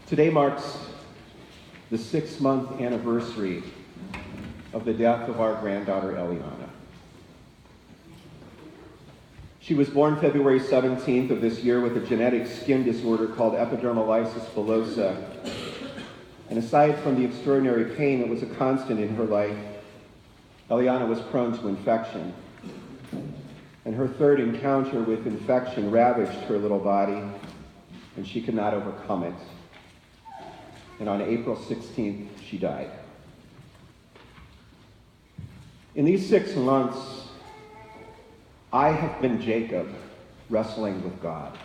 Today marks the 6-month anniversary of the death of our granddaughter, Eliana. She was born February 17th of this year with a genetic skin disorder called epidermolysis bullosa. And aside from the extraordinary pain that was a constant in her life, Eliana was prone to infection. And her third encounter with infection ravaged her little body, and she could not overcome it. And on April 16th, she died. In these 6 months, I have been Jacob wrestling with God.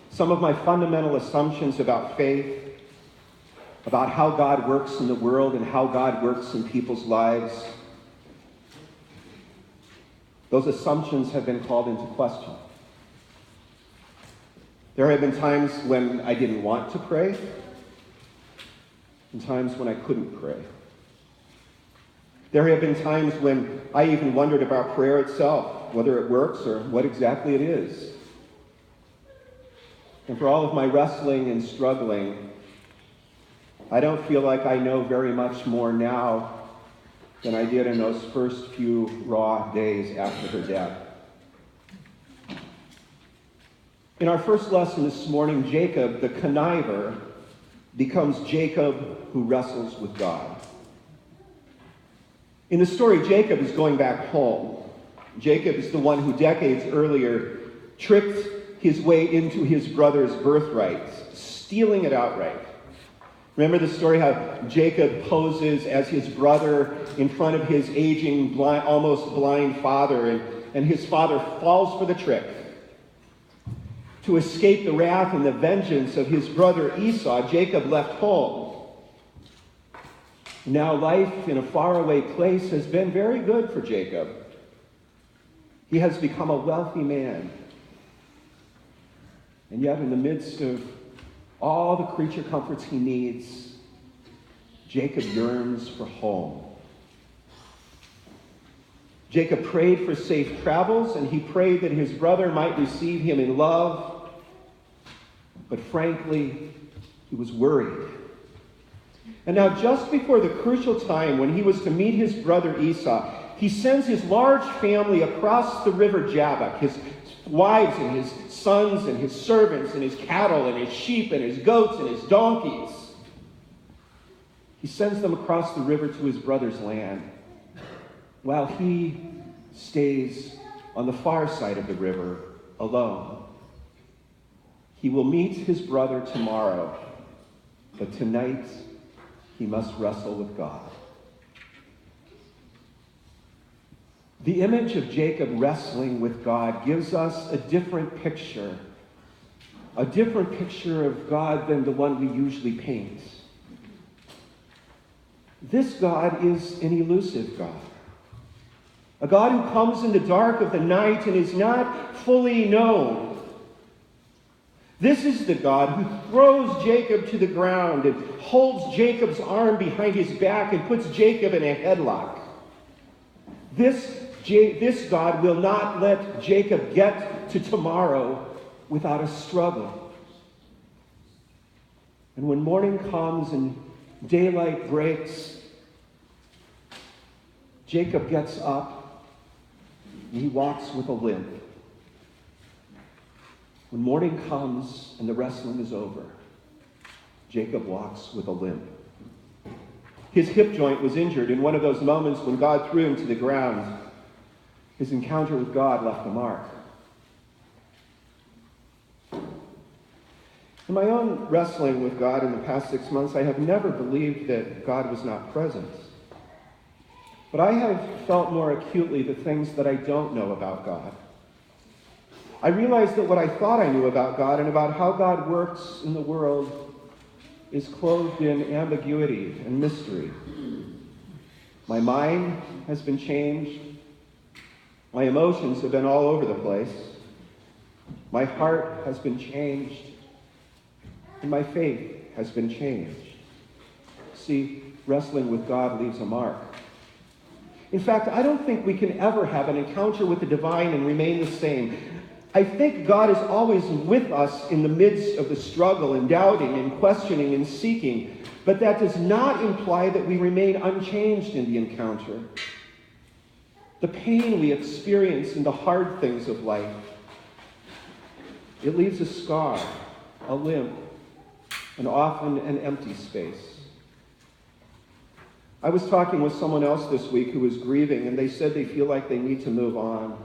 Some of my fundamental assumptions about faith, about how God works in the world and how God works in people's lives, those assumptions have been called into question. There have been times when I didn't want to pray, and times when I couldn't pray. There have been times when I even wondered about prayer itself, whether it works or what exactly it is. And for all of my wrestling and struggling, I don't feel like I know very much more now than I did in those first few raw days after her death. In our first lesson this morning, Jacob, the conniver, becomes Jacob who wrestles with God. In the story, Jacob is going back home. Jacob is the one who decades earlier tricked his way into his brother's birthright, stealing it outright. Remember the story how Jacob poses as his brother in front of his aging, almost blind father, and his father falls for the trick. To escape the wrath and the vengeance of his brother Esau, Jacob left home. Now life in a faraway place has been very good for Jacob. He has become a wealthy man. And yet in the midst of all the creature comforts he needs, Jacob yearns for home. Jacob prayed for safe travels, and he prayed that his brother might receive him in love. But frankly, he was worried. And now just before the crucial time when he was to meet his brother Esau, he sends his large family across the river Jabbok, his wives and his sons and his servants and his cattle and his sheep and his goats and his donkeys. He sends them across the river to his brother's land, while he stays on the far side of the river alone. He will meet his brother tomorrow, but tonight he must wrestle with God. The image of Jacob wrestling with God gives us a different picture of God than the one we usually paint. This God is an elusive God. A God who comes in the dark of the night and is not fully known. This is the God who throws Jacob to the ground and holds Jacob's arm behind his back and puts Jacob in a headlock. This God will not let Jacob get to tomorrow without a struggle. And when morning comes and daylight breaks, Jacob gets up and he walks with a limp. When morning comes and the wrestling is over, Jacob walks with a limp. His hip joint was injured in one of those moments when God threw him to the ground. His encounter with God left a mark. In my own wrestling with God in the past 6 months, I have never believed that God was not present. But I have felt more acutely the things that I don't know about God. I realized that what I thought I knew about God and about how God works in the world is clothed in ambiguity and mystery. My mind has been changed. My emotions have been all over the place. My heart has been changed. And my faith has been changed. See, wrestling with God leaves a mark. In fact, I don't think we can ever have an encounter with the divine and remain the same. I think God is always with us in the midst of the struggle and doubting and questioning and seeking, but that does not imply that we remain unchanged in the encounter. The pain we experience in the hard things of life, it leaves a scar, a limp, and often an empty space. I was talking with someone else this week who was grieving, and they said they feel like they need to move on.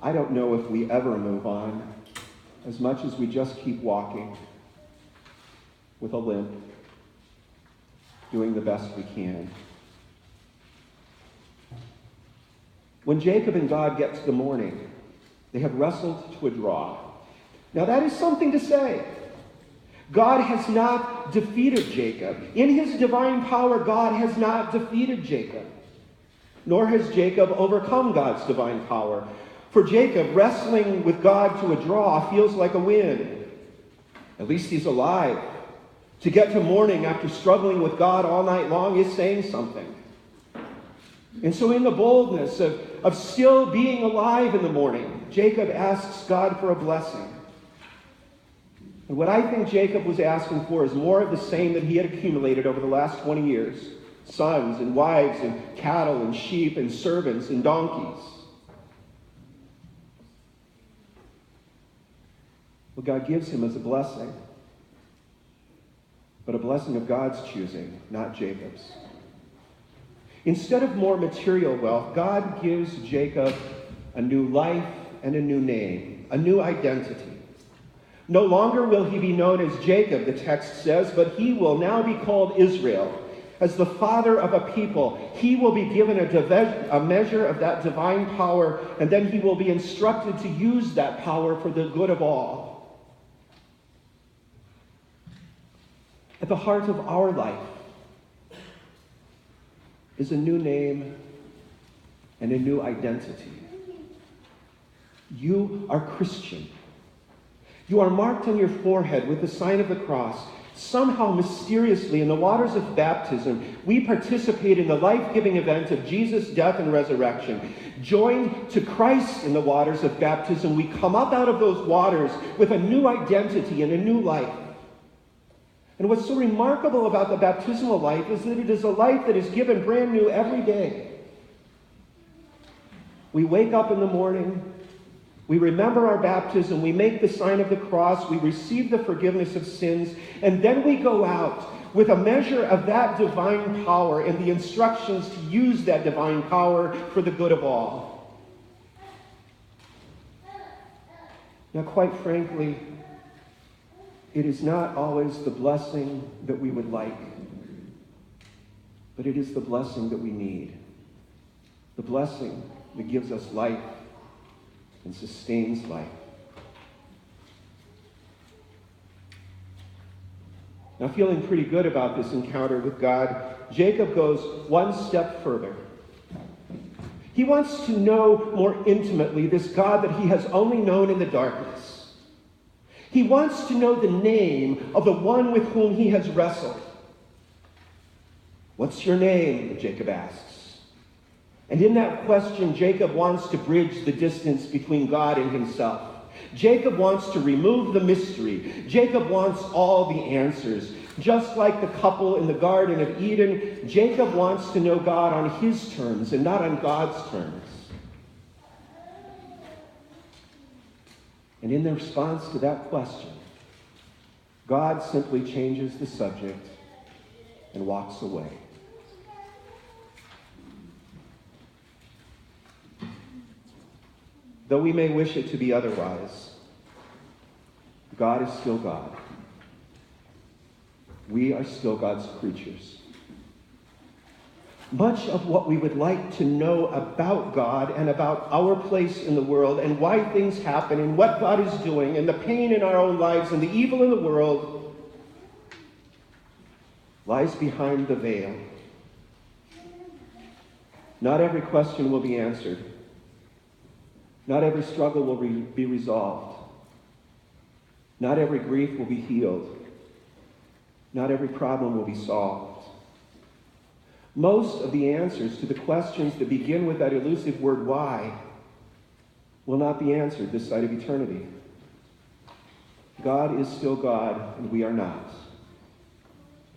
I don't know if we ever move on, as much as we just keep walking with a limp, doing the best we can. When Jacob and God get to the morning, they have wrestled to a draw. Now that is something to say. God has not defeated Jacob. In his divine power, God has not defeated Jacob. Nor has Jacob overcome God's divine power. For Jacob, wrestling with God to a draw feels like a win. At least he's alive. To get to morning after struggling with God all night long is saying something. And so in the boldness of still being alive in the morning, Jacob asks God for a blessing. And what I think Jacob was asking for is more of the same that he had accumulated over the last 20 years. Sons and wives and cattle and sheep and servants and donkeys. What God gives him is a blessing. But a blessing of God's choosing, not Jacob's. Instead of more material wealth, God gives Jacob a new life and a new name, a new identity. No longer will he be known as Jacob, the text says, but he will now be called Israel. As the father of a people, he will be given a measure of that divine power, and then he will be instructed to use that power for the good of all. At the heart of our life is a new name and a new identity. You are Christian. You are marked on your forehead with the sign of the cross. Somehow, mysteriously, in the waters of baptism, we participate in the life-giving event of Jesus' death and resurrection. Joined to Christ in the waters of baptism, we come up out of those waters with a new identity and a new life. And what's so remarkable about the baptismal life is that it is a life that is given brand new every day. We wake up in the morning, we remember our baptism, we make the sign of the cross, we receive the forgiveness of sins, and then we go out with a measure of that divine power and the instructions to use that divine power for the good of all. Now, quite frankly, it is not always the blessing that we would like, but it is the blessing that we need. The blessing that gives us life and sustains life. Now, feeling pretty good about this encounter with God, Jacob goes one step further. He wants to know more intimately this God that he has only known in the darkness. He wants to know the name of the one with whom he has wrestled. What's your name? Jacob asks. And in that question, Jacob wants to bridge the distance between God and himself. Jacob wants to remove the mystery. Jacob wants all the answers. Just like the couple in the Garden of Eden, Jacob wants to know God on his terms and not on God's terms. And in the response to that question, God simply changes the subject and walks away. Though we may wish it to be otherwise, God is still God. We are still God's creatures. Much of what we would like to know about God and about our place in the world and why things happen and what God is doing and the pain in our own lives and the evil in the world lies behind the veil. Not every question will be answered. Not every struggle will be resolved. Not every grief will be healed. Not every problem will be solved. Most of the answers to the questions that begin with that elusive word why will not be answered this side of eternity. God is still God, and we are not.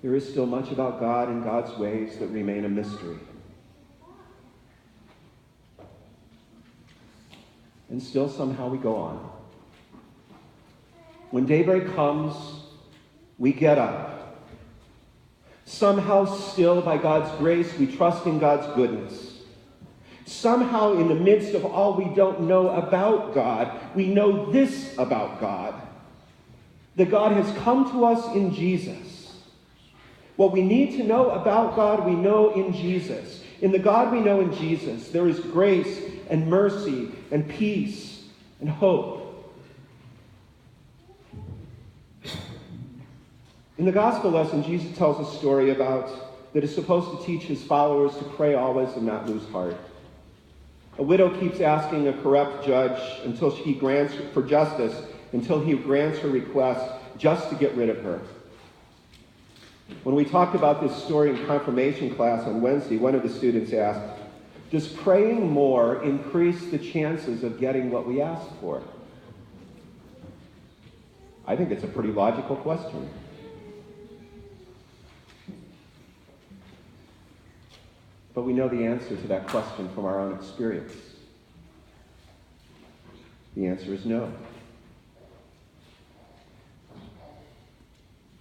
There is still much about God and God's ways that remain a mystery. And still somehow we go on. When daybreak comes, we get up. Somehow still, by God's grace, we trust in God's goodness. Somehow, in the midst of all we don't know about God, we know this about God: that God has come to us in Jesus. What we need to know about God, we know in Jesus. In the God we know in Jesus, there is grace and mercy and peace and hope. In the gospel lesson, Jesus tells a story that is supposed to teach his followers to pray always and not lose heart. A widow keeps asking a corrupt judge until he grants her request just to get rid of her. When we talked about this story in confirmation class on Wednesday, one of the students asked, "Does praying more increase the chances of getting what we ask for?" I think it's a pretty logical question. But we know the answer to that question from our own experience. The answer is no.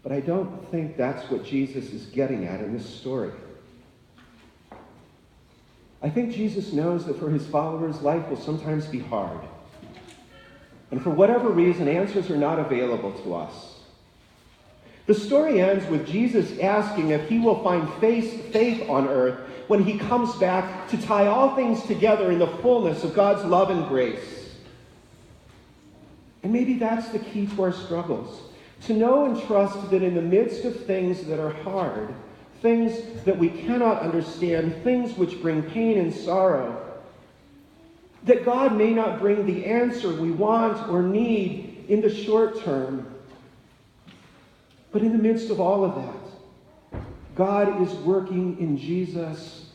But I don't think that's what Jesus is getting at in this story. I think Jesus knows that for his followers, life will sometimes be hard. And for whatever reason, answers are not available to us. The story ends with Jesus asking if he will find faith on earth when he comes back to tie all things together in the fullness of God's love and grace. And maybe that's the key to our struggles. To know and trust that in the midst of things that are hard, things that we cannot understand, things which bring pain and sorrow, that God may not bring the answer we want or need in the short term. But in the midst of all of that, God is working in Jesus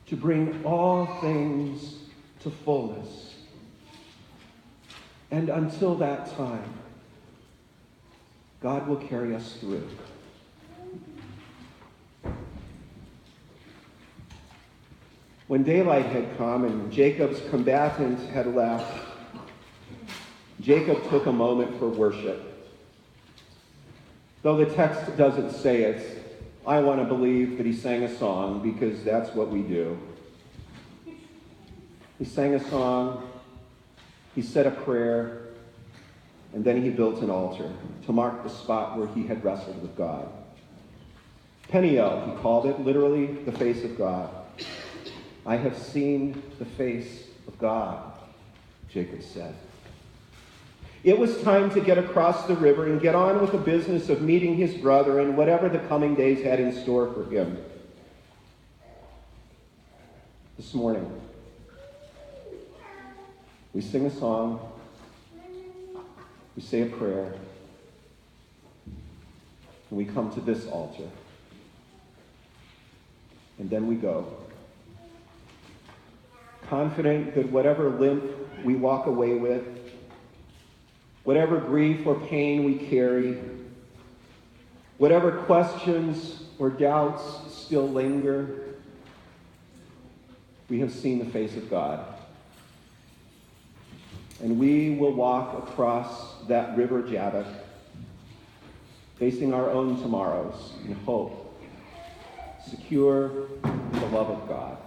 to bring all things to fullness. And until that time, God will carry us through. When daylight had come and Jacob's combatant had left, Jacob took a moment for worship. Though the text doesn't say it, I want to believe that he sang a song because that's what we do. He sang a song, he said a prayer, and then he built an altar to mark the spot where he had wrestled with God. Peniel, he called it, literally the face of God. I have seen the face of God, Jacob said. It was time to get across the river and get on with the business of meeting his brother and whatever the coming days had in store for him. This morning, we sing a song, we say a prayer, and we come to this altar. And then we go. Confident that whatever limp we walk away with, whatever grief or pain we carry, whatever questions or doubts still linger, we have seen the face of God. And we will walk across that river Jabbok, facing our own tomorrows in hope, secure in the love of God.